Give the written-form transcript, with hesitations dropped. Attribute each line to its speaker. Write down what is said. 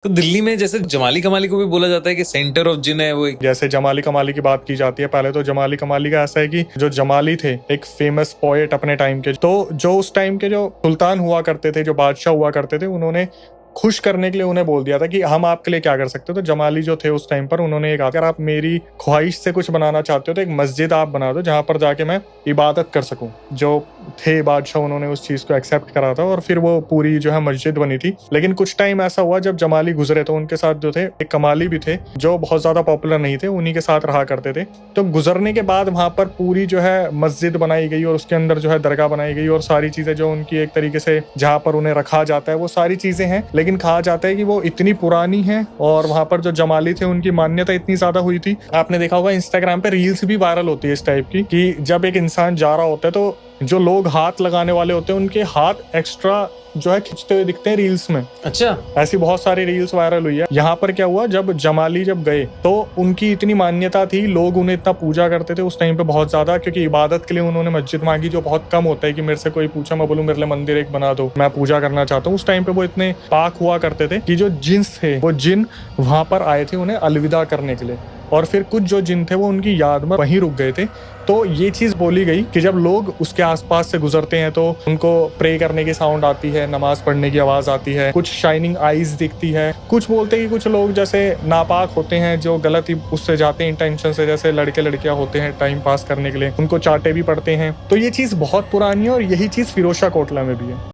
Speaker 1: तो दिल्ली में जैसे जमाली कमाली को भी बोला जाता है कि सेंटर ऑफ जिन है वो
Speaker 2: जैसे जमाली कमाली की बात की जाती है, पहले तो जमाली कमाली का ऐसा है कि जो जमाली थे एक फेमस पोएट अपने टाइम के, तो जो उस टाइम के जो सुल्तान हुआ करते थे, जो बादशाह हुआ करते थे, उन्होंने खुश करने के लिए उन्हें बोल दिया था कि हम आपके लिए क्या कर सकते हो। तो जमाली जो थे उस टाइम पर, उन्होंने कहा अगर आप मेरी ख्वाहिश से कुछ बनाना चाहते हो तो एक मस्जिद आप बना दो जहां पर जाके मैं इबादत कर सकूं। जो थे बादशाह, उन्होंने उस चीज को एक्सेप्ट करा था और फिर वो पूरी जो है मस्जिद बनी थी। लेकिन कुछ टाइम ऐसा हुआ जब जमाली गुजरे तो उनके साथ जो थे एक कमाली भी थे जो बहुत ज्यादा पॉपुलर नहीं थे, उन्हीं के साथ रहा करते थे। तो गुजरने के बाद वहां पर पूरी जो है मस्जिद बनाई गई और उसके अंदर जो है दरगाह बनाई गई और सारी चीजें जो उनकी एक तरीके से जहां पर उन्हें रखा जाता है वो सारी चीजें हैं। लेकिन कहा जाता है कि वो इतनी पुरानी है और वहां पर जो जमाली थे उनकी मान्यता इतनी ज्यादा हुई थी। आपने देखा होगा इंस्टाग्राम पे रील्स भी वायरल होती है इस टाइप की कि जब एक इंसान जा रहा होता है तो जो लोग हाथ लगाने वाले होते हैं उनके हाथ एक्स्ट्रा जो है खींचते हुए दिखते हैं रील्स में।
Speaker 1: अच्छा,
Speaker 2: ऐसी बहुत सारी रील्स वायरल हुई है। यहाँ पर क्या हुआ, जब जमाली जब गए तो उनकी इतनी मान्यता थी, लोग उन्हें इतना पूजा करते थे उस टाइम पे बहुत ज्यादा, क्योंकि इबादत के लिए उन्होंने मस्जिद मांगी, जो बहुत कम होता है कि मेरे से कोई पूछा मैं बोलूं मेरे लिए मंदिर एक बना दो, मैं पूजा करना चाहता हूँ। उस टाइम पे वो इतने पाक हुआ करते थे कि जो जिन्स थे वो जिन वहां पर आए थे उन्हें अलविदा करने के लिए, और फिर कुछ जो जिन थे वो उनकी याद में वहीं रुक गए थे। तो ये चीज बोली गई कि जब लोग उसके आसपास से गुजरते हैं तो उनको प्रे करने की साउंड आती है, नमाज पढ़ने की आवाज आती है, कुछ शाइनिंग आईज दिखती है। कुछ बोलते हैं कि कुछ लोग जैसे नापाक होते हैं जो गलत ही उससे जाते हैं इंटेंशन से, जैसे लड़के लड़कियां होते हैं टाइम पास करने के लिए, उनको चाटे भी पड़ते हैं। तो ये चीज बहुत पुरानी है और यही चीज फिरोजा कोटला में भी है।